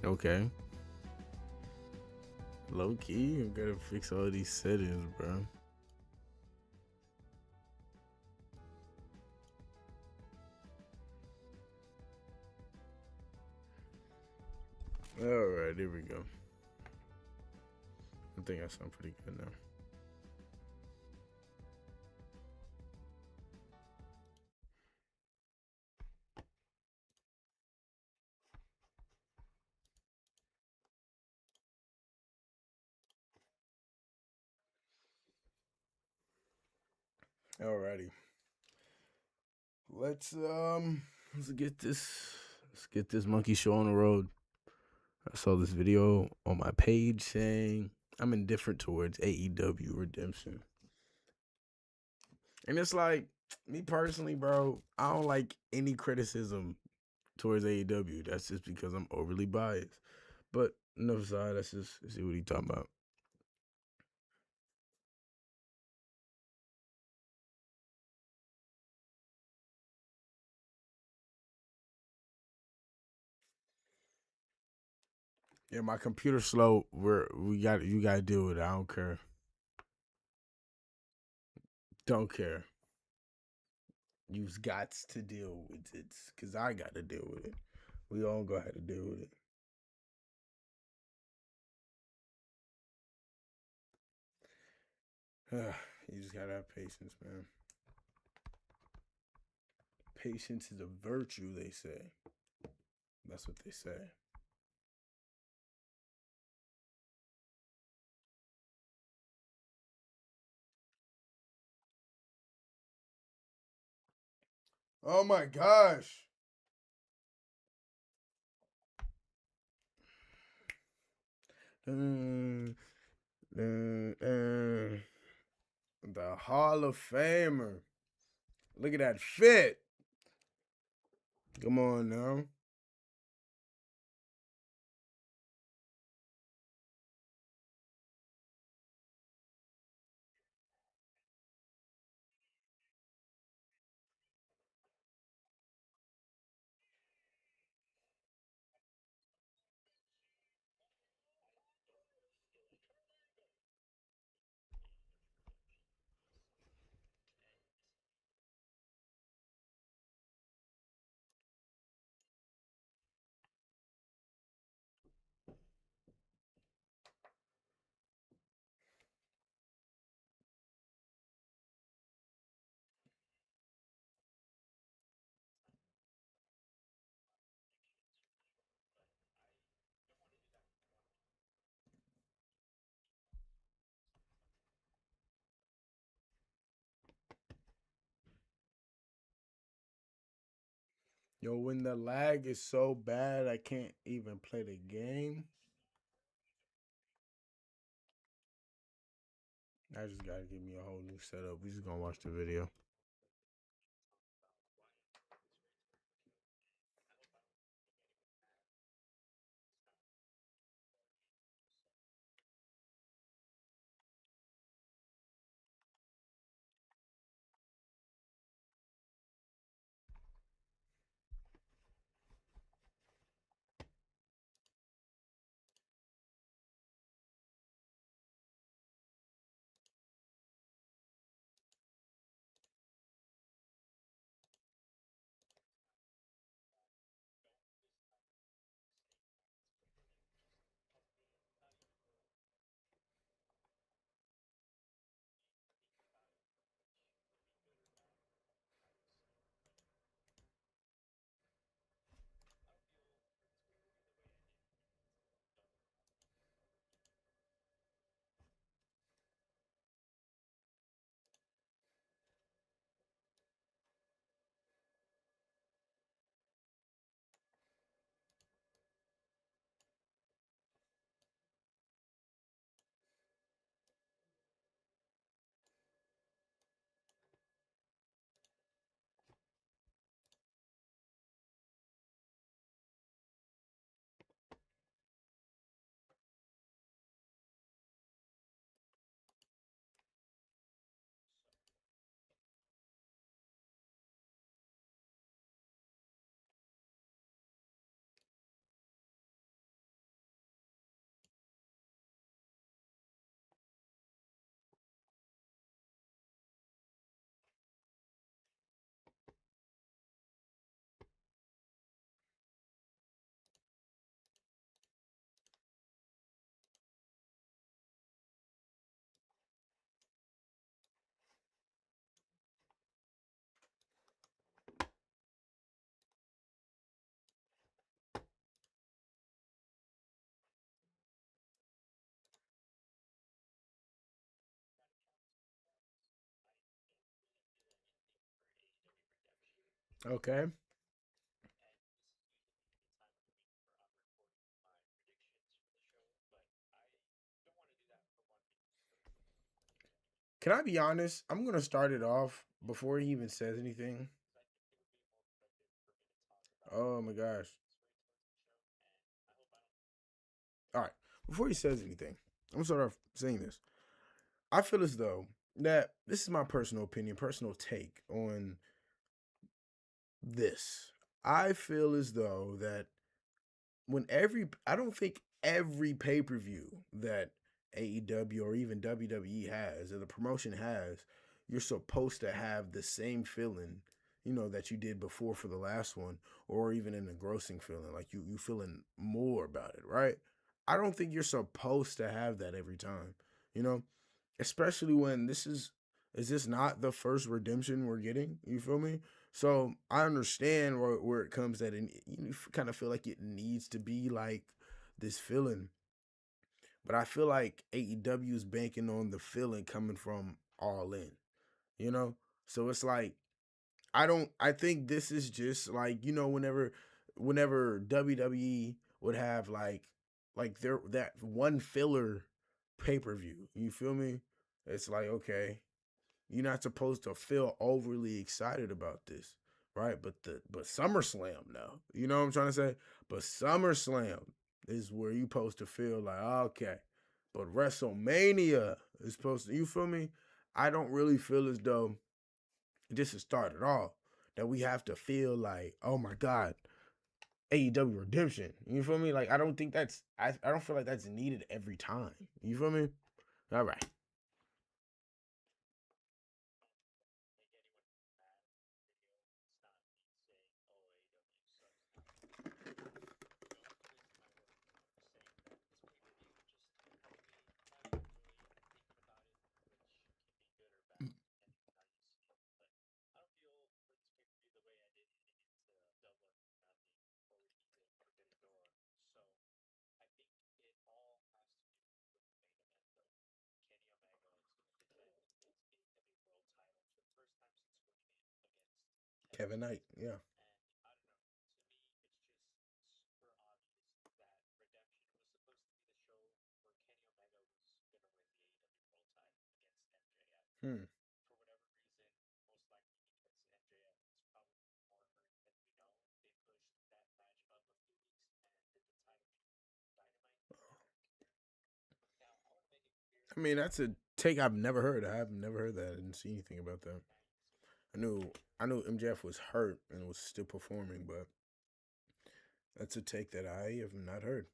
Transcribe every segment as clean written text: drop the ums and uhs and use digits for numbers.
Okay. Low key, I gotta fix all these settings, bro. All right, there we go. I think I sound pretty good now. Alrighty. Let's get this monkey show on the road. I saw this video on my page saying I'm indifferent towards AEW Redemption. And it's like, me personally, bro, I don't like any criticism towards AEW. That's just because I'm overly biased. But enough aside, let's just see what he talking about. Yeah, my computer's slow. You gotta deal with it. I don't care. Don't care. You've got to deal with it. Cause I gotta deal with it. We all go ahead to deal with it. You just gotta have patience, man. Patience is a virtue, they say. That's what they say. Oh my gosh. Mm, the Hall of Famer. Look at that fit. Come on now. Yo, when the lag is so bad, I can't even play the game. I just gotta give me a whole new setup. We just gonna watch the video. Okay. Can I be honest? I'm gonna start it off before he even says anything. Oh my gosh. All right. Before he says anything, I'm gonna start off saying this. I feel as though that this is my personal opinion, personal take on this. I feel as though that I don't think every pay per view that AEW or even WWE has or the promotion has, you're supposed to have the same feeling, that you did before for the last one, or even an engrossing feeling, like you feeling more about it, right? I don't think you're supposed to have that every time, you know, especially when is this not the first redemption we're getting? You feel me? So I understand where it comes that, and you kind of feel like it needs to be like this feeling, but I feel like AEW is banking on the feeling coming from All In, you know. So it's like I don't. I think this is just like whenever WWE would have like their that one filler pay per view. You feel me? It's like, okay, you're not supposed to feel overly excited about this, right? But SummerSlam, no, you know what I'm trying to say. But SummerSlam is where you supposed to feel like, okay. But WrestleMania is supposed to. You feel me? I don't really feel as though just to start it off that we have to feel like, oh my god, AEW Redemption. You feel me? Like I don't think that's I don't feel like that's needed every time. You feel me? All right. Kevin Knight, yeah. Hmm. I mean, that's a take I've never heard. I've never heard that. I didn't see anything about that. I knew I knew MJF was hurt and was still performing, but that's a take that I have not heard.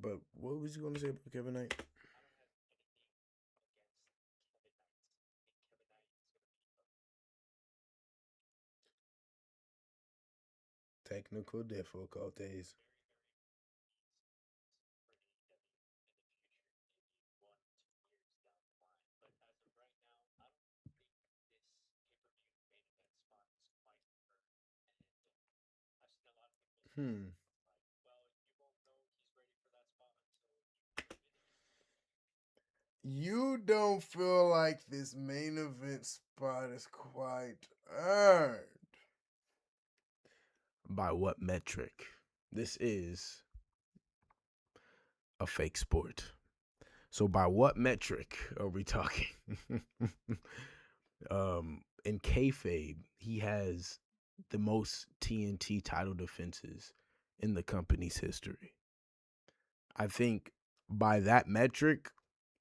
But what was you going to say about Kevin Knight? Technical difficulties. Hmm. You don't feel like this main event spot is quite earned. By what metric? This is a fake sport. So by what metric are we talking? In kayfabe, he has the most TNT title defenses in the company's history. I think by that metric,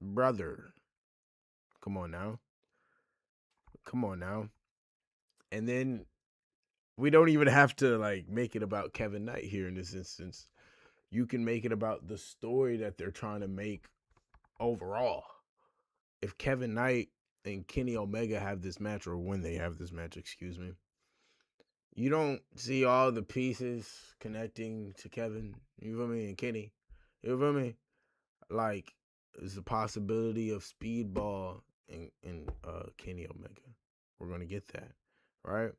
brother, come on now. Come on now. And then we don't even have to like make it about Kevin Knight here in this instance. You can make it about the story that they're trying to make overall. If Kevin Knight and Kenny Omega have this match, or when they have this match, excuse me, you don't see all the pieces connecting to Kevin. You feel me? And Kenny. You feel me? Like, there's a possibility of Speedball and Kenny Omega. We're gonna get that, right?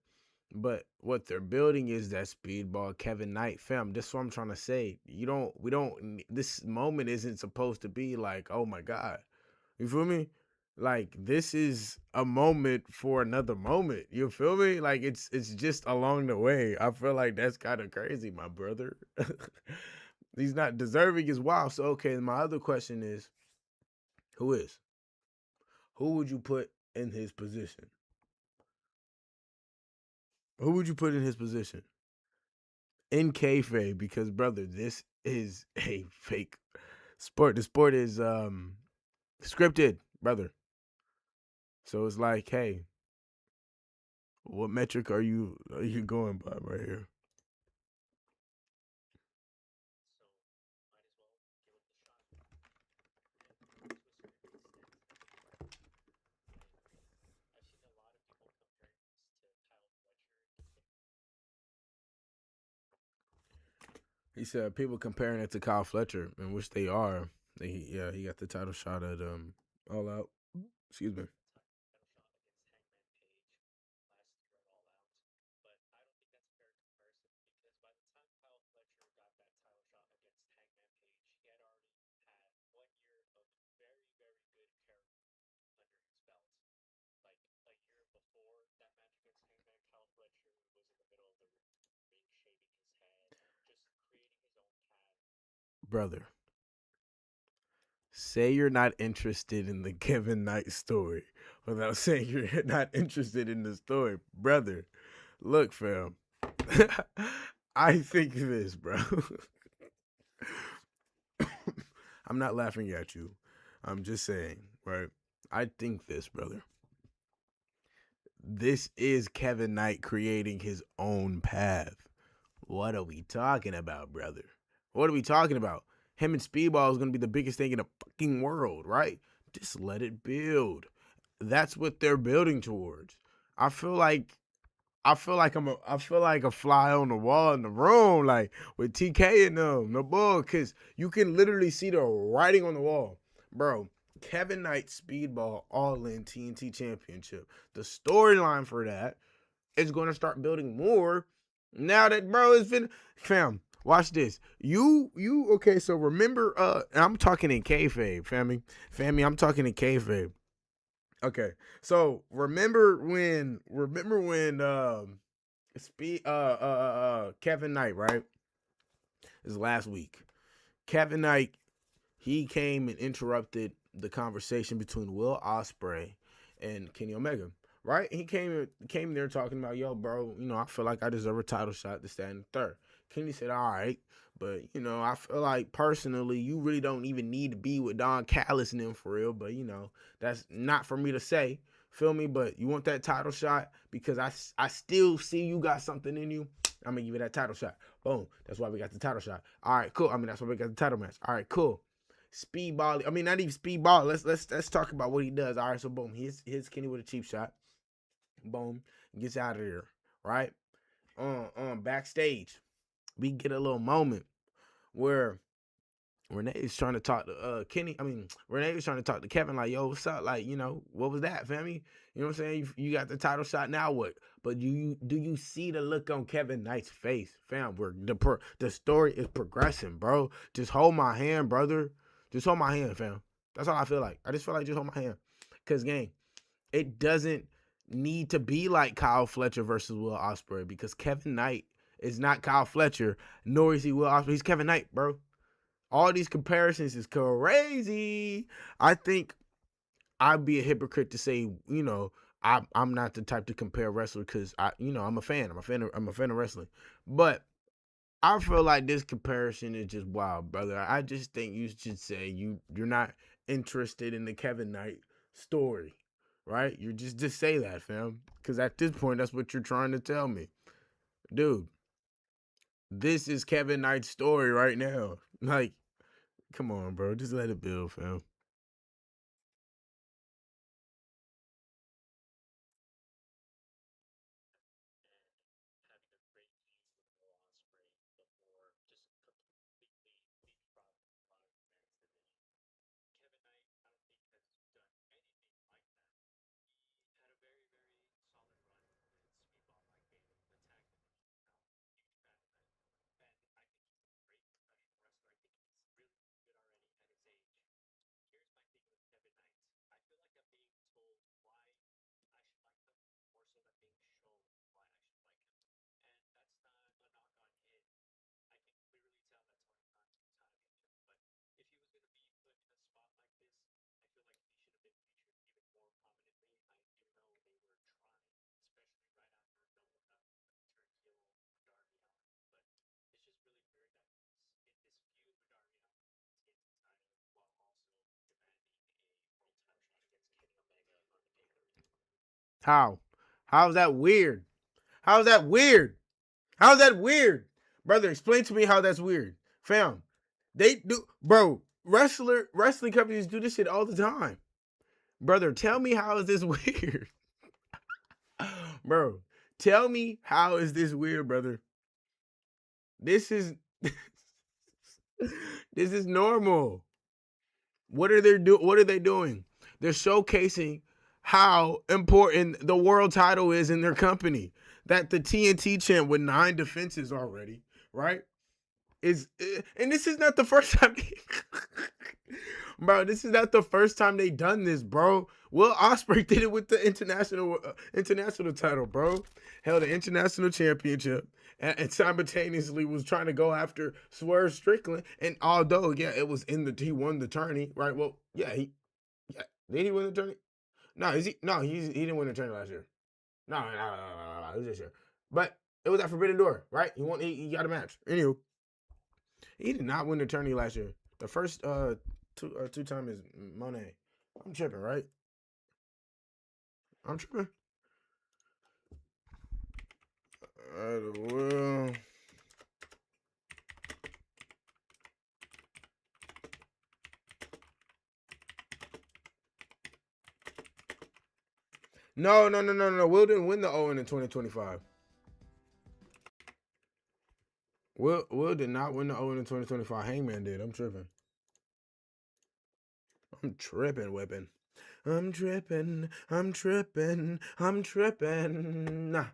But what they're building is that Speedball Kevin Knight fam. That's what I'm trying to say. We don't. This moment isn't supposed to be like, oh my god. You feel me? Like this is a moment for another moment. You feel me? Like it's just along the way. I feel like that's kind of crazy, my brother. He's not deserving as well. So okay, my other question is, who is? Who would you put in his position? Who would you put in his position? In kayfabe, because brother, this is a fake sport. The sport is scripted, brother. So it's like, hey, what metric are you going by right here? He said people comparing it to Kyle Fletcher, in which they are. Yeah, he got the title shot at All Out. Excuse me. Brother, say you're not interested in the Kevin Knight story without saying you're not interested in the story, brother. Look, fam. I think this, bro. I'm not laughing at you. I'm just saying, right? I think this, brother. This is Kevin Knight creating his own path. What are we talking about, brother? What are we talking about? Him and Speedball is going to be the biggest thing in the fucking world, right? Just let it build. That's what they're building towards. I feel like I feel like a fly on the wall in the room, like with TK and them, the bull, cause you can literally see the writing on the wall, bro. Kevin Knight Speedball All In TNT Championship. The storyline for that is going to start building more now that bro has been fam. Watch this. You okay? So remember, I'm talking in kayfabe, fammy. I'm talking in kayfabe. Okay, so remember when Kevin Knight, right? This last week. Kevin Knight, he came and interrupted the conversation between Will Ospreay and Kenny Omega. Right? He came there talking about, yo, bro, I feel like I deserve a title shot to stand third. Kenny said, all right, but I feel like personally, you really don't even need to be with Don Callis and them for real. But that's not for me to say. Feel me? But you want that title shot because I still see you got something in you. I'm gonna give you that title shot. Boom. That's why we got the title shot. All right, cool. I mean, that's why we got the title match. All right, cool. Speedball. I mean, not even speedball. Let's talk about what he does. All right, so boom, here's Kenny with a cheap shot. Boom, gets out of there. Right. Backstage, we get a little moment where Renee is trying to talk to Kenny. I mean, Renee is trying to talk to Kevin, like, yo, what's up? Like, what was that, family? You know what I'm saying? You got the title shot, now what? But do you see the look on Kevin Knight's face, fam? Where the story is progressing, bro. Just hold my hand, brother. Just hold my hand, fam. That's all I feel like. I just feel like just hold my hand. Cause gang, it doesn't need to be like Kyle Fletcher versus Will Ospreay because Kevin Knight is not Kyle Fletcher, nor is he Will Ospreay. He's Kevin Knight, bro. All these comparisons is crazy. I think I'd be a hypocrite to say, I'm not the type to compare wrestler because I'm a fan. I'm a fan of wrestling. But I feel like this comparison is just wild, brother. I just think you should say you're not interested in the Kevin Knight story, right? You just say that, fam. Because at this point, that's what you're trying to tell me, dude. This is Kevin Knight's story right now. Like, come on, bro. Just let it build, fam. How? How's that weird? How's that weird? How's that weird? Brother, explain to me how that's weird. Fam, they do, bro, wrestling companies do this shit all the time. Brother, tell me how is this weird? Bro, tell me how is this weird, brother? This is this is normal. What are they doing? They're showcasing how important the world title is in their company. That the TNT champ with 9 defenses already, right? And this is not the first time bro, this is not the first time they done this, bro. Will Ospreay did it with the international title, bro. Held an international championship and simultaneously was trying to go after Swerve Strickland. And although, yeah, it was he won the tourney, right? Well, yeah, did he win the tourney? No, he didn't win the tourney last year. No, it was this year. But it was at Forbidden Door, right? He got a match. Anywho, he did not win the tourney last year. The first two time is Monet. I'm tripping, right? I'm tripping. Well. No. Will didn't win the Owen in 2025. Will did not win the Owen in 2025. Hangman did. I'm tripping. Whipping. I'm tripping. Nah.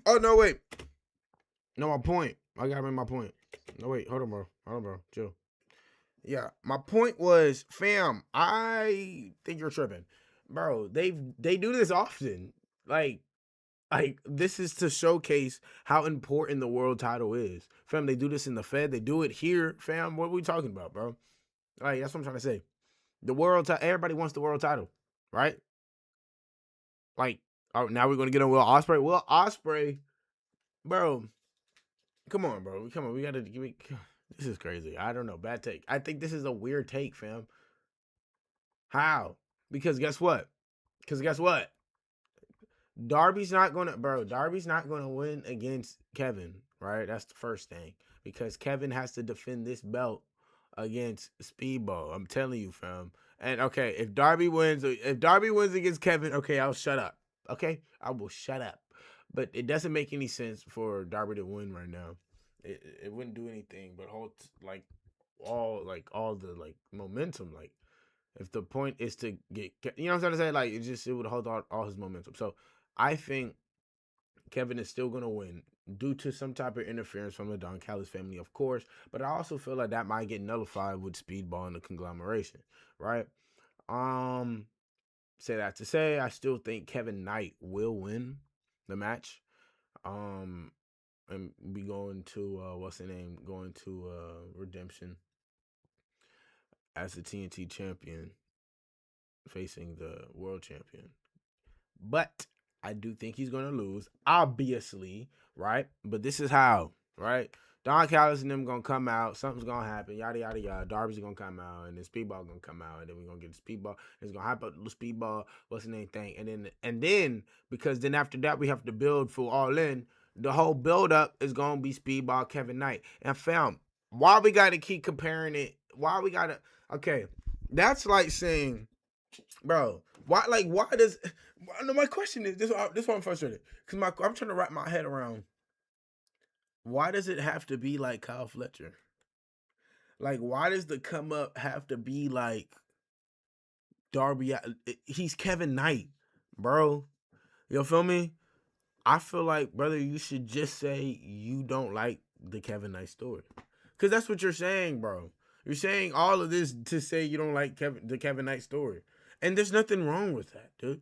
Oh, no, wait. No, my point. I gotta make my point. No, wait. Hold on, bro. Chill. Yeah, my point was, fam, I think you're tripping. Bro, they do this often. Like this is to showcase how important the world title is. Fam, they do this in the Fed. They do it here. Fam, what are we talking about, bro? Like, that's what I'm trying to say. The world title, everybody wants the world title, right? Like, oh, now we're going to get on Will Ospreay. Will Ospreay, bro, come on, bro. Come on, we got to give me... This is crazy. I don't know. Bad take. I think this is a weird take, fam. How? Because guess what? Darby's not gonna win against Kevin, right? That's the first thing. Because Kevin has to defend this belt against Speedball. I'm telling you, fam. And okay, if Darby wins against Kevin, okay, I'll shut up. Okay? I will shut up. But it doesn't make any sense for Darby to win right now. It wouldn't do anything but hold all the momentum. Like, if the point is to get, you know what I'm trying to say? Like, it would hold all his momentum. So I think Kevin is still gonna win due to some type of interference from the Don Callis family, of course. But I also feel like that might get nullified with Speedball and the conglomeration, right? Say that to say, I still think Kevin Knight will win the match. And be going to going to Redemption as the TNT champion facing the world champion. But I do think he's going to lose, obviously, right? But this is how, right? Don Callis and them going to come out. Something's going to happen. Yada, yada, yada. Darby's going to come out. And then Speedball going to come out. And then we're going to get the Speedball. It's going to hype up the Speedball. What's the name thing? And then, because then after that, we have to build for All In. The whole build-up is going to be Speedball, Kevin Knight. And fam, why we got to keep comparing it? Why we got to... Okay, that's like saying, bro, why does... No, my question is, this is why I'm frustrated. Because I'm trying to wrap my head around, why does it have to be like Kyle Fletcher? Like, why does the come up have to be like Darby? He's Kevin Knight, bro. You feel me? I feel like, brother, you should just say you don't like the Kevin Knight story. Because that's what you're saying, bro. You're saying all of this to say you don't like the Kevin Knight story. And there's nothing wrong with that, dude.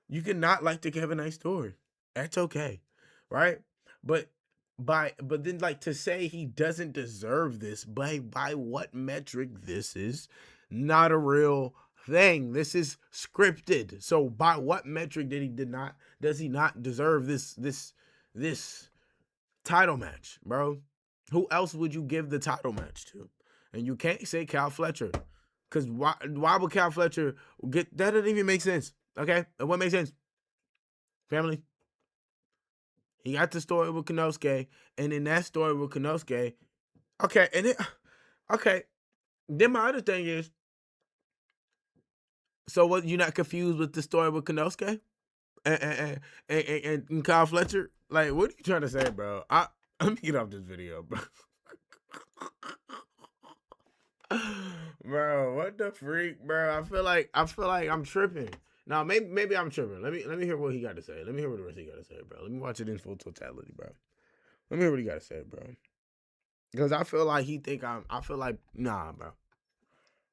You can not like the Kevin Knight story. That's okay, right? But then, like, to say he doesn't deserve this, by what metric? This is not a real thing. This is scripted. So by what metric does he not deserve this title match, bro? Who else would you give the title match to? And you can't say Kyle Fletcher. Cause why would Cal Fletcher get that? Doesn't even make sense. Okay, what makes sense? Family. He got the story with Konosuke, and in that story with Konosuke, okay, and okay. Then my other thing is, so what? You not confused with the story with Konosuke and Kyle Fletcher? Like, what are you trying to say, bro? Let me get off this video, bro. Bro, what the freak, bro? I feel like I'm tripping. Now maybe I'm tripping. Let me hear what he got to say. Let me hear what the rest he got to say, bro. Let me watch it in full totality, bro. Let me hear what he got to say, bro. Because I feel like he think I feel like nah, bro.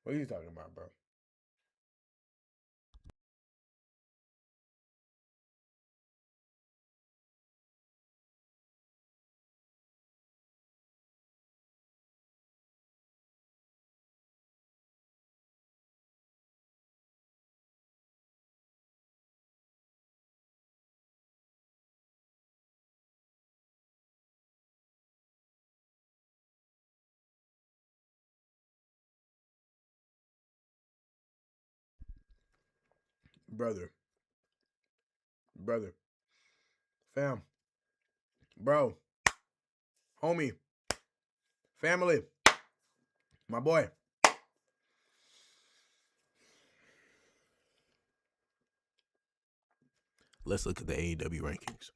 What are you talking about, bro? Brother, brother, fam, bro, homie, family, my boy. Let's look at the AEW rankings.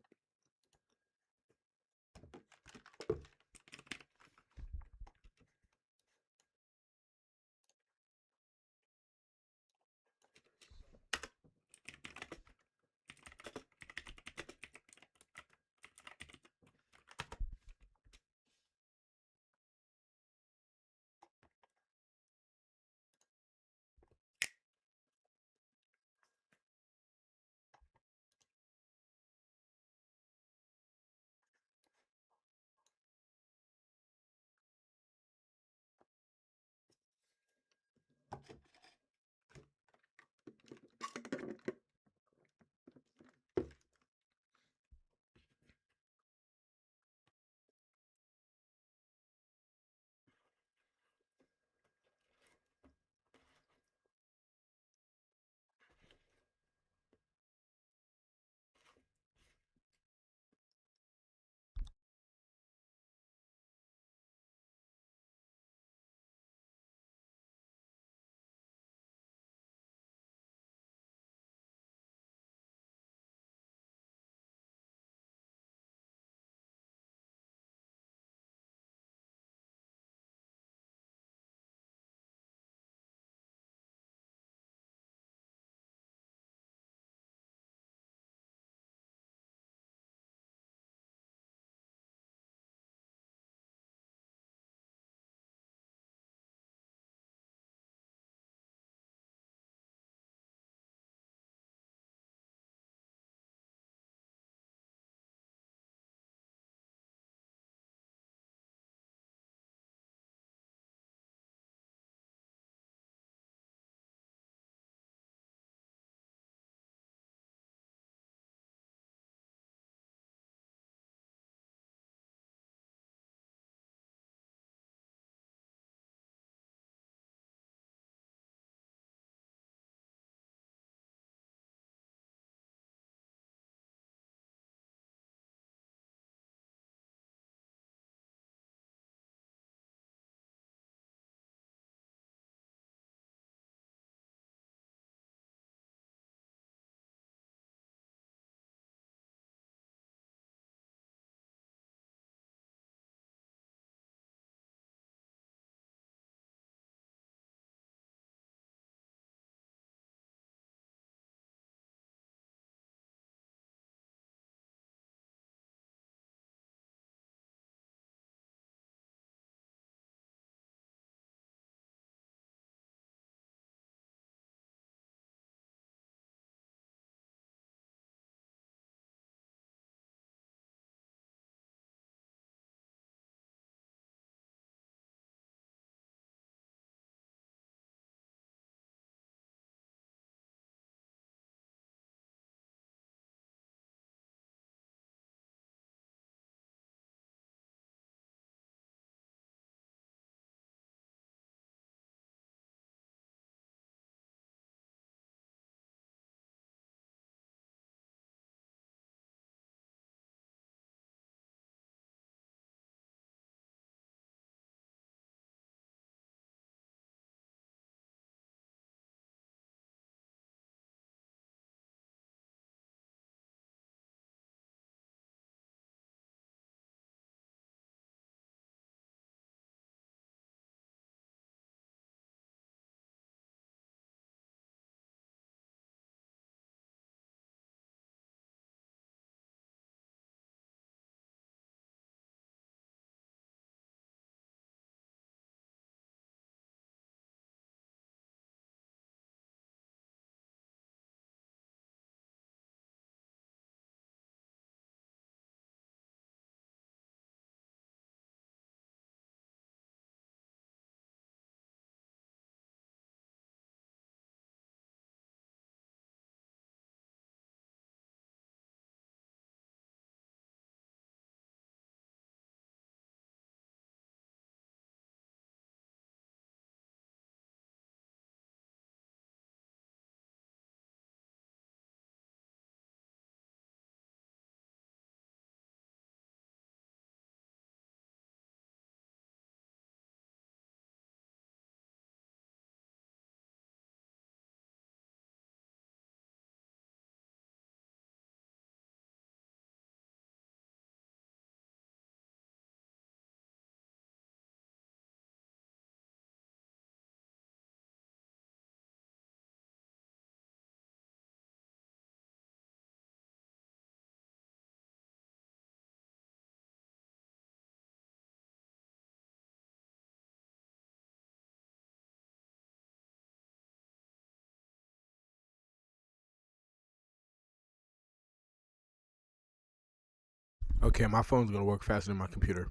Okay, my phone's gonna work faster than my computer.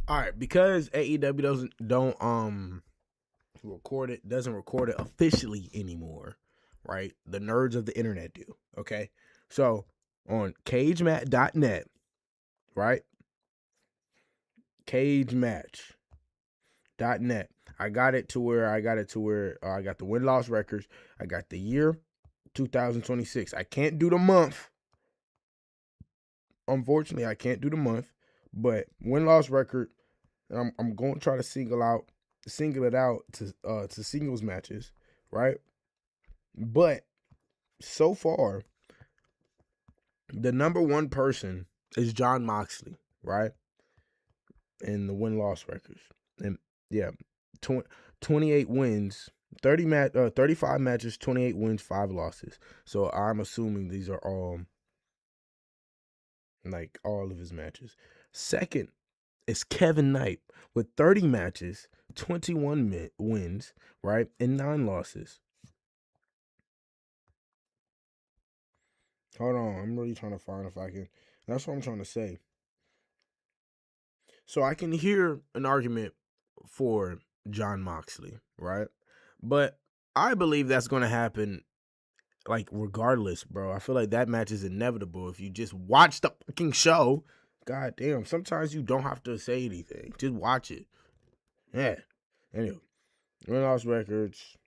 All right, because AEW don't record it doesn't record it officially anymore, right? The nerds of the internet do. Okay, so on cagemat.net, right? Cagematch.net. I got the win loss records. I got the year 2026. I can't do the month. Unfortunately, I can't do the month, but win loss record. I'm going to try to single it out to singles matches, right? But so far, the number one person is John Moxley, right? In the win loss records, and yeah, 28 wins, 35 matches, 28 wins, 5 losses. So I'm assuming these are all like all of his matches. Second is Kevin Knight with 30 matches, 21 wins, right, and 9 losses. Hold on, I'm really trying to find if I can. That's what I'm trying to say. So I can hear an argument for John Moxley, right? But I believe that's going to happen, like, regardless, bro. I feel like that match is inevitable if you just watch the fucking show. God damn, sometimes you don't have to say anything. Just watch it. Yeah. Anyway, win loss records.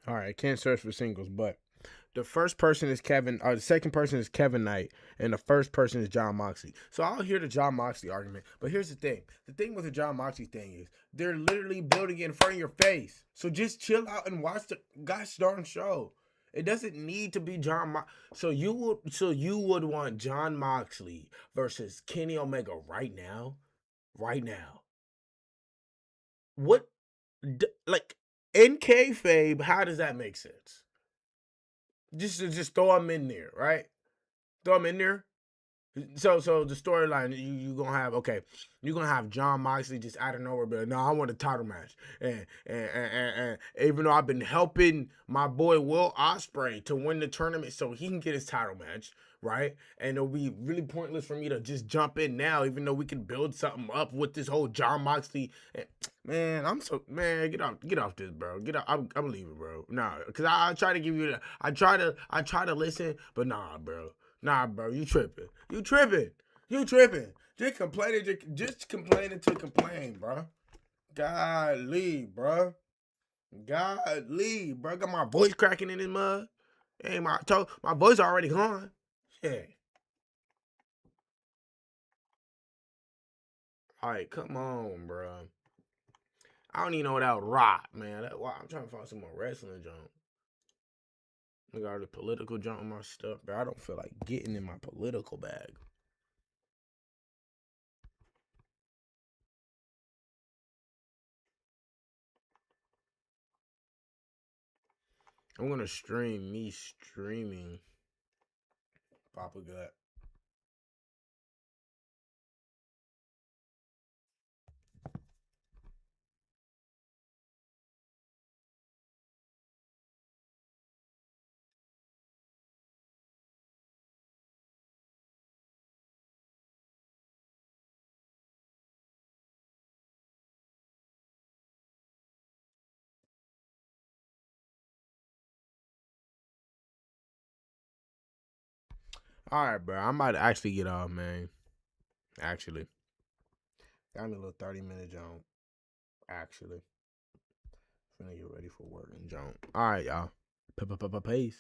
All right, I can't search for singles, but the first person is the second person is Kevin Knight, and the first person is John Moxley. So I'll hear the John Moxley argument, but here's the thing. The thing with the John Moxley thing is they're literally building it in front of your face. So just chill out and watch the gosh darn show. It doesn't need to be so you would want John Moxley versus Kenny Omega right now? Right now. What like in kayfabe, how does that make sense? Just throw him in there, right? Throw him in there. So the storyline you gonna have, okay, you're gonna have John Moxley just out of nowhere, but no, I want a title match, and even though I've been helping my boy Will Ospreay to win the tournament so he can get his title match, right? And it'll be really pointless for me to just jump in now, even though we can build something up with this whole John Moxley. Man, get off this, bro. Get off. I'm leaving, bro. Nah, cause I try to give you the, I try to listen, but nah, bro. Nah, bro, you tripping. You tripping. You tripping. Just complaining to complain, bro. Golly, bro. Golly, bro. Got my voice cracking in this mud. Hey, my voice already gone. Yeah. All right, come on, bro. I don't even know that rock, man. I'm trying to find some more wrestling junk. I got the political junk on my stuff, bro. I don't feel like getting in my political bag. I'm gonna stream me streaming Papa Gut. All right, bro. I might actually get off, man. Actually, got me a little 30-minute jump. Actually, finna get ready for work and jump. All right, y'all. Peace.